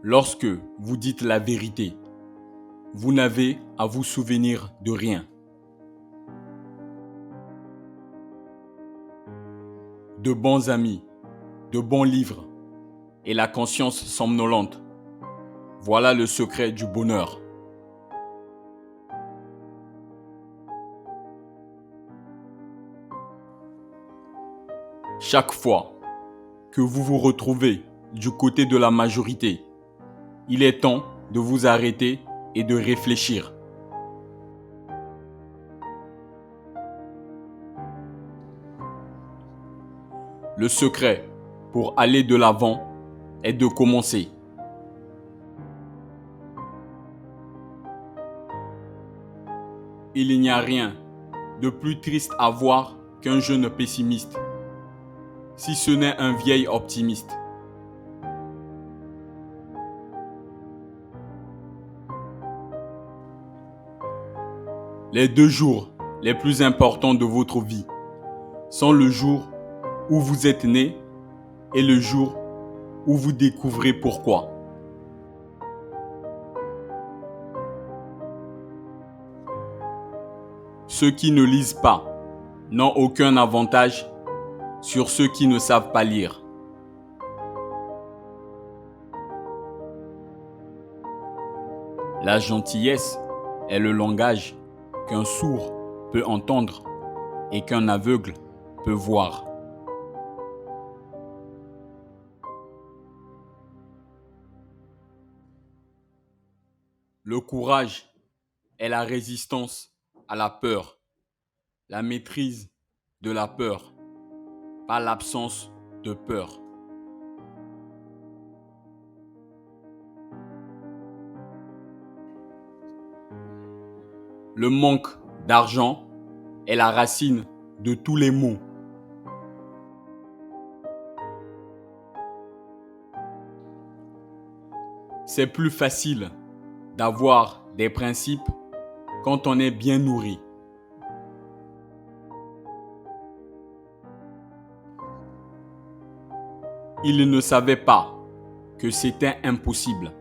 Lorsque vous dites la vérité, vous n'avez à vous souvenir de rien. De bons amis, de bons livres et la conscience somnolente. Voilà le secret du bonheur. Chaque fois que vous vous retrouvez du côté de la majorité, il est temps de vous arrêter et de réfléchir. Le secret pour aller de l'avant est de commencer. Il n'y a rien de plus triste à voir qu'un jeune pessimiste, si ce n'est un vieil optimiste. Les 2 jours les plus importants de votre vie sont le jour où vous êtes né et le jour où vous découvrez pourquoi. Ceux qui ne lisent pas n'ont aucun avantage sur ceux qui ne savent pas lire. La gentillesse est le langage qu'un sourd peut entendre et qu'un aveugle peut voir. Le courage est la résistance à la peur, la maîtrise de la peur, pas l'absence de peur. Le manque d'argent est la racine de tous les maux. C'est plus facile d'avoir des principes quand on est bien nourri. Ils ne savaient pas que c'était impossible.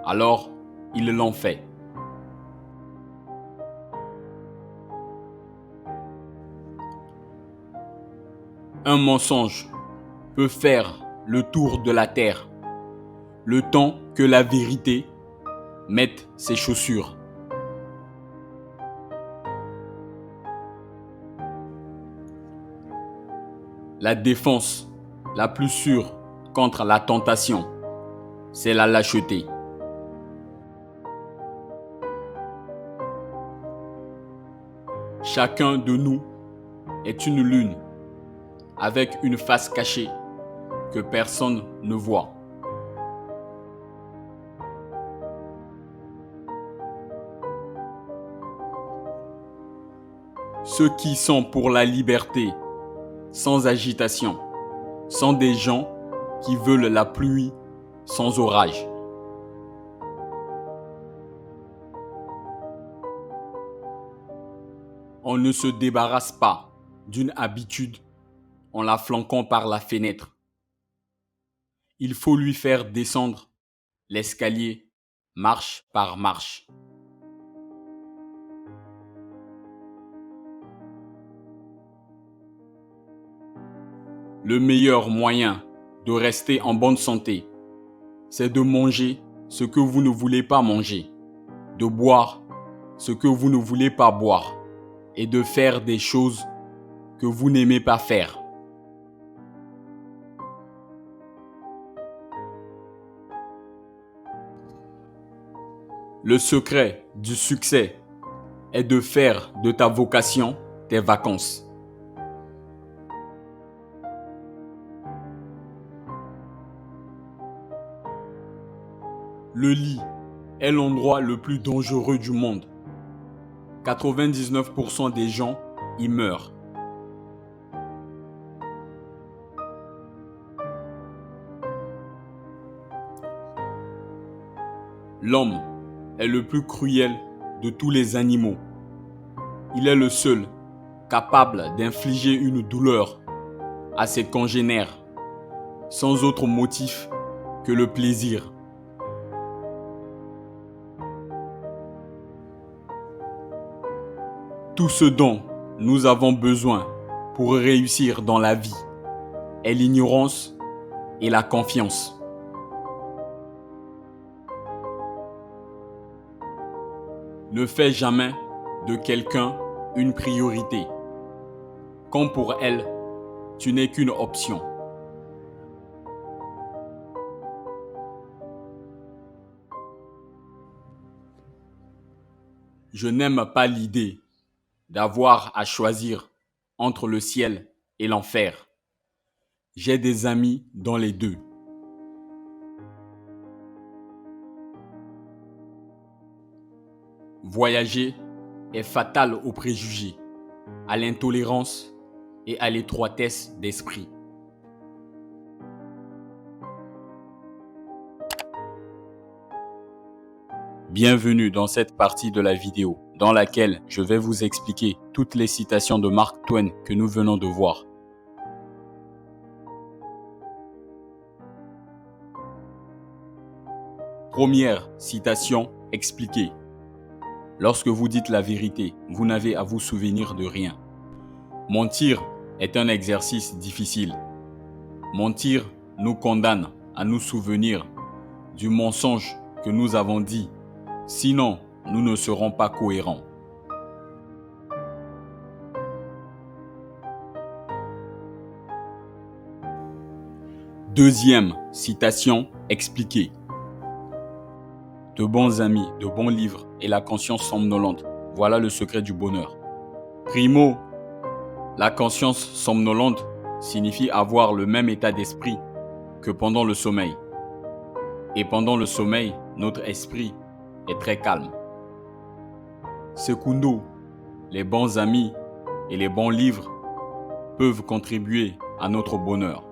Alors, ils l'ont fait. Un mensonge peut faire le tour de la terre, le temps que la vérité mette ses chaussures. La défense la plus sûre contre la tentation, c'est la lâcheté. Chacun de nous est une lune avec une face cachée que personne ne voit. Ceux qui sont pour la liberté, sans agitation, sont des gens qui veulent la pluie sans orage. On ne se débarrasse pas d'une habitude en la flanquant par la fenêtre. Il faut lui faire descendre l'escalier marche par marche. Le meilleur moyen de rester en bonne santé, c'est de manger ce que vous ne voulez pas manger, de boire ce que vous ne voulez pas boire et de faire des choses que vous n'aimez pas faire. Le secret du succès est de faire de ta vocation tes vacances. Le lit est l'endroit le plus dangereux du monde. 99% des gens y meurent. L'homme est le plus cruel de tous les animaux. Il est le seul capable d'infliger une douleur à ses congénères sans autre motif que le plaisir. Tout ce dont nous avons besoin pour réussir dans la vie est l'ignorance et la confiance. Ne fais jamais de quelqu'un une priorité, quand pour elle, tu n'es qu'une option. Je n'aime pas l'idée d'avoir à choisir entre le ciel et l'enfer. J'ai des amis dans les deux. Voyager est fatal aux préjugés, à l'intolérance et à l'étroitesse d'esprit. Bienvenue dans cette partie de la vidéo dans laquelle je vais vous expliquer toutes les citations de Mark Twain que nous venons de voir. Première citation expliquée. Lorsque vous dites la vérité, vous n'avez à vous souvenir de rien. Mentir est un exercice difficile. Mentir nous condamne à nous souvenir du mensonge que nous avons dit. Sinon, nous ne serons pas cohérents. Deuxième citation expliquée. De bons amis, de bons livres et la conscience somnolente. Voilà le secret du bonheur. Primo, la conscience somnolente signifie avoir le même état d'esprit que pendant le sommeil. Et pendant le sommeil, notre esprit est très calme. Secundo, les bons amis et les bons livres peuvent contribuer à notre bonheur.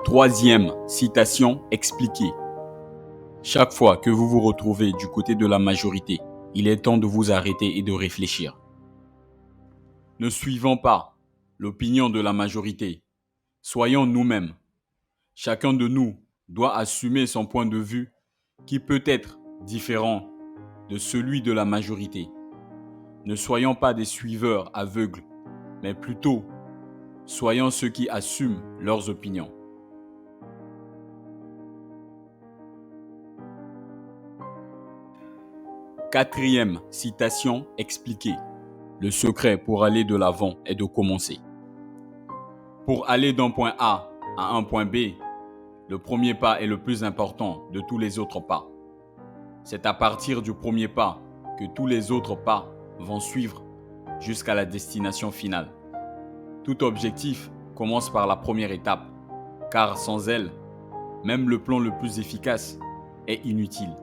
Troisième citation expliquée. Chaque fois que vous vous retrouvez du côté de la majorité, il est temps de vous arrêter et de réfléchir. Ne suivons pas l'opinion de la majorité. Soyons nous-mêmes. Chacun de nous doit assumer son point de vue qui peut être différent de celui de la majorité. Ne soyons pas des suiveurs aveugles, mais plutôt soyons ceux qui assument leurs opinions. Quatrième citation expliquée. Le secret pour aller de l'avant est de commencer. Pour aller d'un point A à un point B, le premier pas est le plus important de tous les autres pas. C'est à partir du premier pas que tous les autres pas vont suivre jusqu'à la destination finale. Tout objectif commence par la première étape, car sans elle, même le plan le plus efficace est inutile.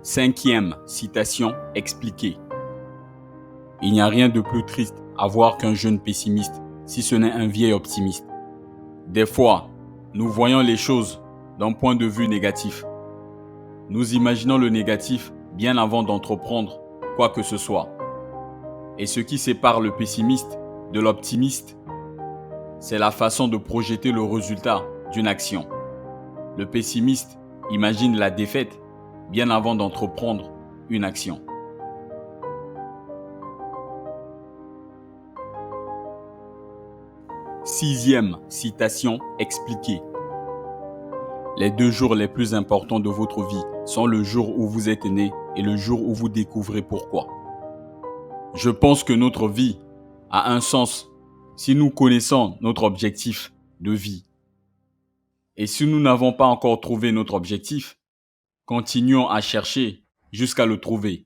Cinquième citation expliquée. Il n'y a rien de plus triste à voir qu'un jeune pessimiste, si ce n'est un vieil optimiste. Des fois, nous voyons les choses d'un point de vue négatif. Nous imaginons le négatif bien avant d'entreprendre quoi que ce soit. Et ce qui sépare le pessimiste de l'optimiste, c'est la façon de projeter le résultat d'une action. Le pessimiste imagine la défaite bien avant d'entreprendre une action. Sixième citation expliquée. Les 2 jours les plus importants de votre vie sont le jour où vous êtes né et le jour où vous découvrez pourquoi. Je pense que notre vie a un sens si nous connaissons notre objectif de vie. Et si nous n'avons pas encore trouvé notre objectif, continuons à chercher jusqu'à le trouver.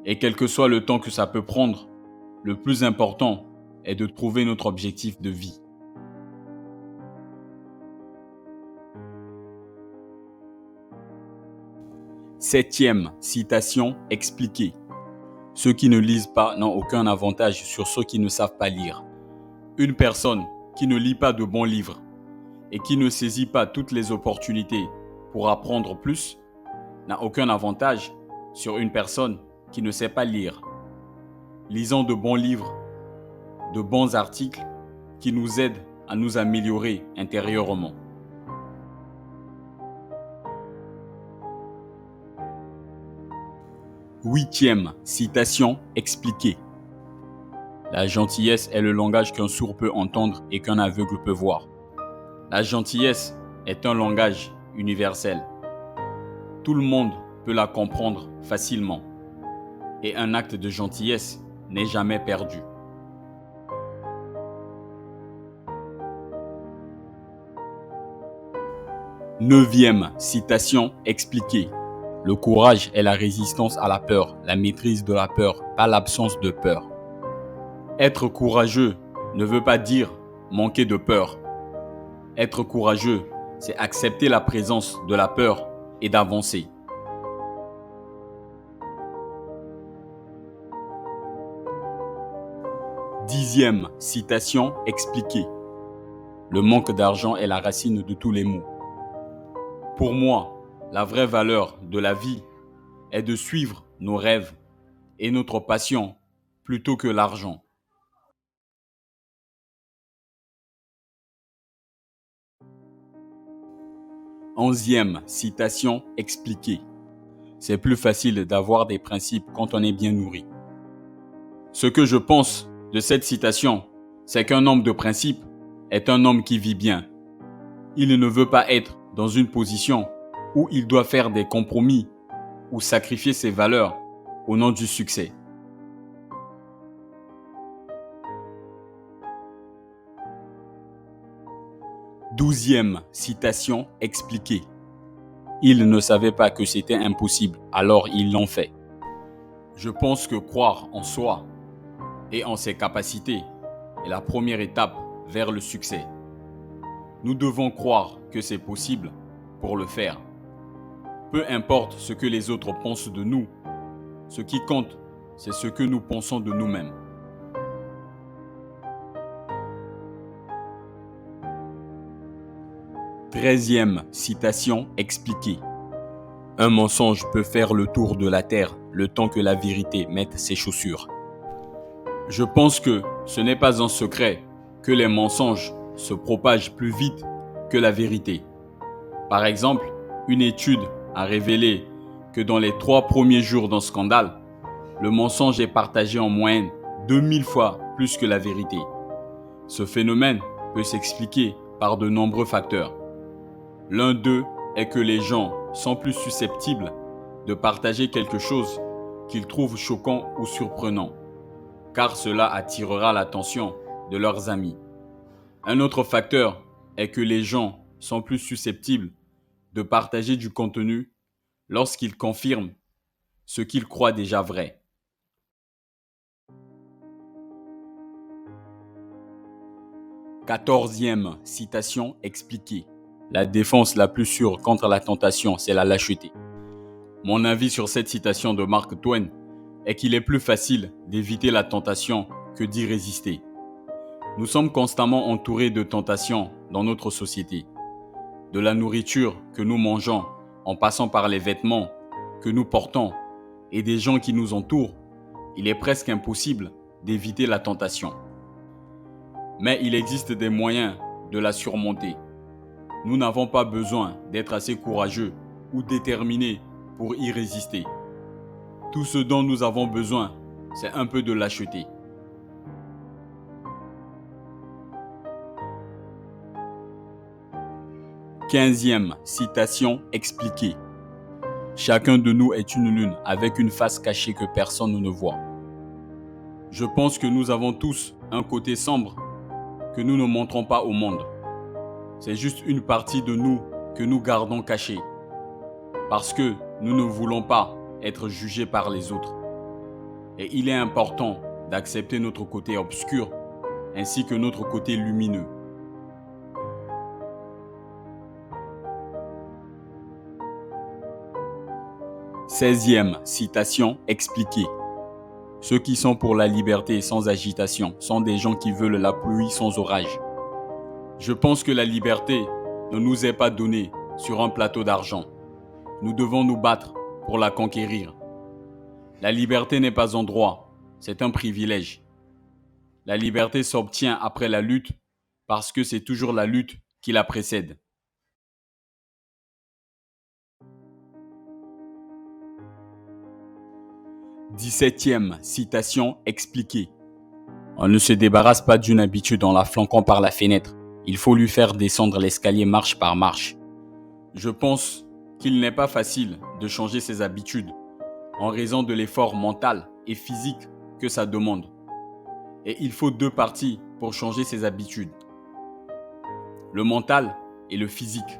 Et quel que soit le temps que ça peut prendre, le plus important est de trouver notre objectif de vie. Septième citation expliquée. Ceux qui ne lisent pas n'ont aucun avantage sur ceux qui ne savent pas lire. Une personne qui ne lit pas de bons livres et qui ne saisit pas toutes les opportunités pour apprendre plus n'a aucun avantage sur une personne qui ne sait pas lire. Lisons de bons livres, de bons articles qui nous aident à nous améliorer intérieurement. Huitième citation expliquée. La gentillesse est le langage qu'un sourd peut entendre et qu'un aveugle peut voir. La gentillesse est un langage universel. Tout le monde peut la comprendre facilement. Et un acte de gentillesse n'est jamais perdu. Neuvième citation expliquée. Le courage est la résistance à la peur, la maîtrise de la peur, pas l'absence de peur. Être courageux ne veut pas dire manquer de peur. Être courageux, c'est accepter la présence de la peur et d'avancer. Dixième citation expliquée. Le manque d'argent est la racine de tous les maux. Pour moi, la vraie valeur de la vie est de suivre nos rêves et notre passion plutôt que l'argent. Onzième citation expliquée. C'est plus facile d'avoir des principes quand on est bien nourri. Ce que je pense de cette citation, c'est qu'un homme de principe est un homme qui vit bien. Il ne veut pas être dans une position où il doit faire des compromis ou sacrifier ses valeurs au nom du succès. Douzième citation expliquée. Ils ne savaient pas que c'était impossible, alors ils l'ont fait. Je pense que croire en soi et en ses capacités est la première étape vers le succès. Nous devons croire que c'est possible pour le faire. Peu importe ce que les autres pensent de nous, ce qui compte, c'est ce que nous pensons de nous-mêmes. Treizième citation expliquée. Un mensonge peut faire le tour de la terre le temps que la vérité mette ses chaussures. Je pense que ce n'est pas un secret que les mensonges se propagent plus vite que la vérité. Par exemple, une étude a révélé que dans les 3 premiers jours d'un scandale, le mensonge est partagé en moyenne 2000 fois plus que la vérité. Ce phénomène peut s'expliquer par de nombreux facteurs. L'un d'eux est que les gens sont plus susceptibles de partager quelque chose qu'ils trouvent choquant ou surprenant, car cela attirera l'attention de leurs amis. Un autre facteur est que les gens sont plus susceptibles de partager du contenu lorsqu'ils confirment ce qu'ils croient déjà vrai. Quatorzième citation expliquée. La défense la plus sûre contre la tentation, c'est la lâcheté. Mon avis sur cette citation de Mark Twain est qu'il est plus facile d'éviter la tentation que d'y résister. Nous sommes constamment entourés de tentations dans notre société. De la nourriture que nous mangeons, en passant par les vêtements que nous portons et des gens qui nous entourent, il est presque impossible d'éviter la tentation. Mais il existe des moyens de la surmonter. Nous n'avons pas besoin d'être assez courageux ou déterminés pour y résister. Tout ce dont nous avons besoin, c'est un peu de lâcheté. Quinzième citation expliquée. Chacun de nous est une lune avec une face cachée que personne ne voit. Je pense que nous avons tous un côté sombre que nous ne montrons pas au monde. C'est juste une partie de nous que nous gardons cachée parce que nous ne voulons pas être jugés par les autres. Et il est important d'accepter notre côté obscur ainsi que notre côté lumineux. Seizième citation expliquée. Ceux qui sont pour la liberté sans agitation sont des gens qui veulent la pluie sans orage. Je pense que la liberté ne nous est pas donnée sur un plateau d'argent. Nous devons nous battre pour la conquérir. La liberté n'est pas un droit, c'est un privilège. La liberté s'obtient après la lutte parce que c'est toujours la lutte qui la précède. 17e citation expliquée. On ne se débarrasse pas d'une habitude en la flanquant par la fenêtre. Il faut lui faire descendre l'escalier marche par marche. Je pense qu'il n'est pas facile de changer ses habitudes en raison de l'effort mental et physique que ça demande. Et il faut deux parties pour changer ses habitudes. Le mental et le physique.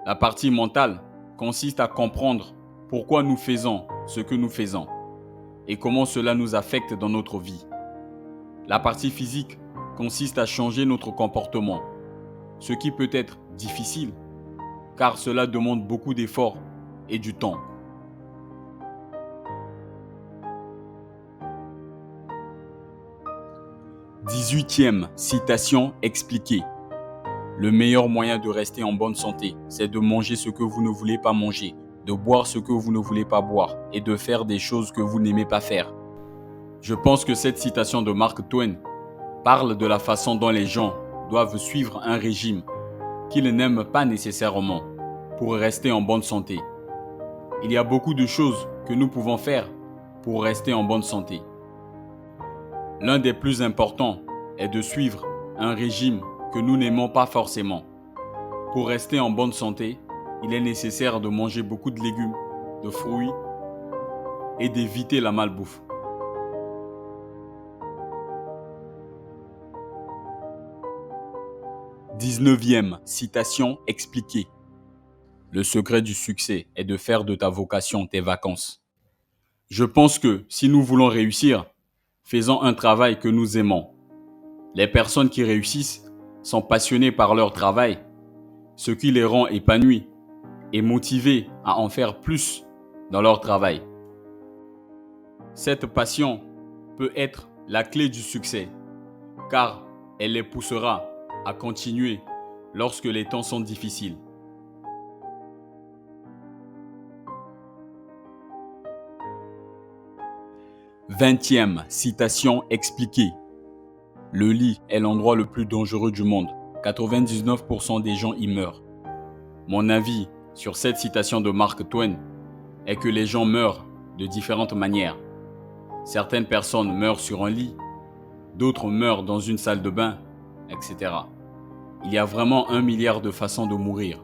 La partie mentale consiste à comprendre pourquoi nous faisons ce que nous faisons et comment cela nous affecte dans notre vie. La partie physique consiste à changer notre comportement, ce qui peut être difficile car cela demande beaucoup d'efforts et du temps. 18e citation expliquée. Le meilleur moyen de rester en bonne santé, c'est de manger ce que vous ne voulez pas manger, de boire ce que vous ne voulez pas boire et de faire des choses que vous n'aimez pas faire. Je pense que cette citation de Mark Twain parle de la façon dont les gens doivent suivre un régime qu'ils n'aiment pas nécessairement pour rester en bonne santé. Il y a beaucoup de choses que nous pouvons faire pour rester en bonne santé. L'un des plus importants est de suivre un régime que nous n'aimons pas forcément. Pour rester en bonne santé, il est nécessaire de manger beaucoup de légumes, de fruits et d'éviter la malbouffe. « 19e citation expliquée. Le secret du succès est de faire de ta vocation tes vacances. Je pense que si nous voulons réussir, faisons un travail que nous aimons. Les personnes qui réussissent sont passionnées par leur travail, ce qui les rend épanouis et motivés à en faire plus dans leur travail. Cette passion peut être la clé du succès, car elle les poussera à continuer lorsque les temps sont difficiles. « 20e citation expliquée. Le lit est l'endroit le plus dangereux du monde. 99% des gens y meurent. Mon avis sur cette citation de Mark Twain est que les gens meurent de différentes manières. Certaines personnes meurent sur un lit, d'autres meurent dans une salle de bain, etc. Il y a vraiment 1 milliard de façons de mourir.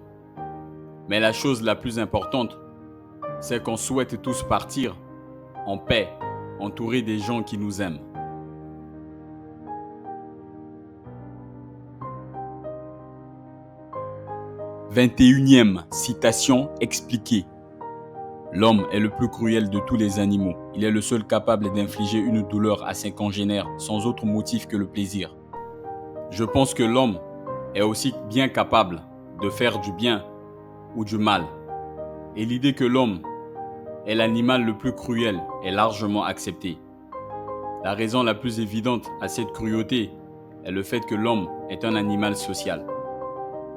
Mais la chose la plus importante, c'est qu'on souhaite tous partir en paix, entourés des gens qui nous aiment. « 21e citation expliquée. L'homme est le plus cruel de tous les animaux. Il est le seul capable d'infliger une douleur à ses congénères sans autre motif que le plaisir. Je pense que l'homme est aussi bien capable de faire du bien ou du mal. Et l'idée que l'homme est l'animal le plus cruel est largement acceptée. La raison la plus évidente à cette cruauté est le fait que l'homme est un animal social.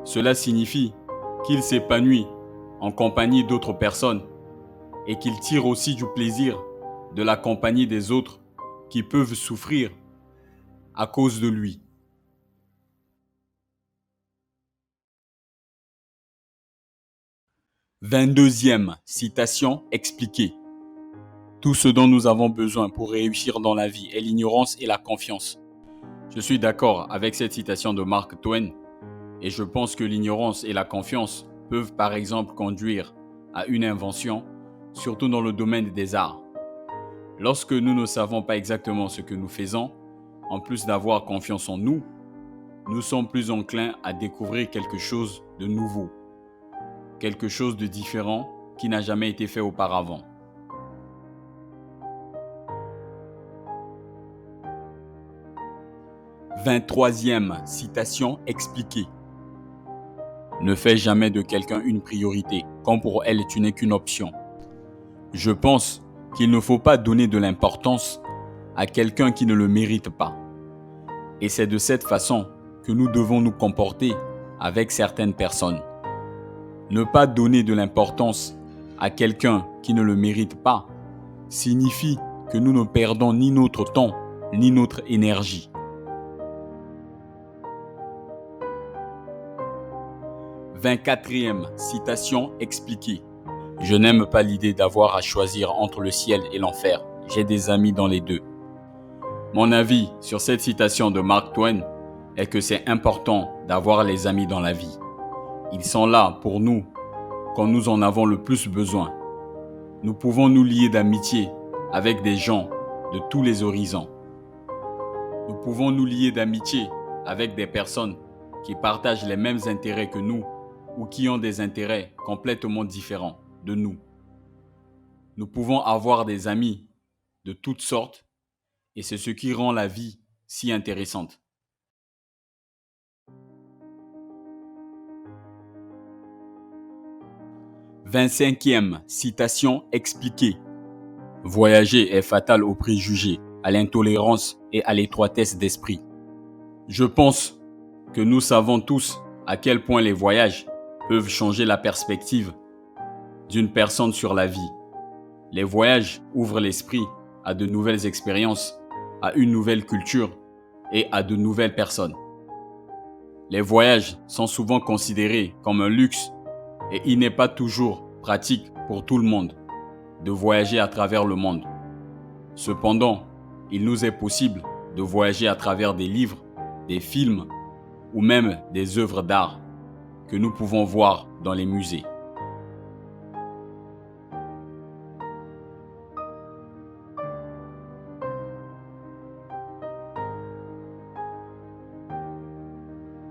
Cela signifie qu'il s'épanouit en compagnie d'autres personnes et qu'il tire aussi du plaisir de la compagnie des autres qui peuvent souffrir à cause de lui. 22e citation expliquée. Tout ce dont nous avons besoin pour réussir dans la vie est l'ignorance et la confiance. Je suis d'accord avec cette citation de Mark Twain et je pense que l'ignorance et la confiance peuvent par exemple conduire à une invention, surtout dans le domaine des arts. Lorsque nous ne savons pas exactement ce que nous faisons, en plus d'avoir confiance en nous, nous sommes plus enclins à découvrir quelque chose de nouveau, quelque chose de différent qui n'a jamais été fait auparavant. « 23e citation expliquée. Ne fais jamais de quelqu'un une priorité, quand pour elle tu n'es qu'une option. Je pense qu'il ne faut pas donner de l'importance à quelqu'un qui ne le mérite pas. Et c'est de cette façon que nous devons nous comporter avec certaines personnes. Ne pas donner de l'importance à quelqu'un qui ne le mérite pas signifie que nous ne perdons ni notre temps ni notre énergie. 24e citation expliquée. Je n'aime pas l'idée d'avoir à choisir entre le ciel et l'enfer. J'ai des amis dans les deux. Mon avis sur cette citation de Mark Twain est que c'est important d'avoir les amis dans la vie. Ils sont là pour nous quand nous en avons le plus besoin. Nous pouvons nous lier d'amitié avec des gens de tous les horizons. Nous pouvons nous lier d'amitié avec des personnes qui partagent les mêmes intérêts que nous ou qui ont des intérêts complètement différents de nous. Nous pouvons avoir des amis de toutes sortes et c'est ce qui rend la vie si intéressante. « 25e citation expliquée. Voyager est fatal aux préjugés, à l'intolérance et à l'étroitesse d'esprit. Je pense que nous savons tous à quel point les voyages peuvent changer la perspective d'une personne sur la vie. Les voyages ouvrent l'esprit à de nouvelles expériences, à une nouvelle culture et à de nouvelles personnes. Les voyages sont souvent considérés comme un luxe et il n'est pas toujours pratique pour tout le monde de voyager à travers le monde. Cependant, il nous est possible de voyager à travers des livres, des films ou même des œuvres d'art que nous pouvons voir dans les musées.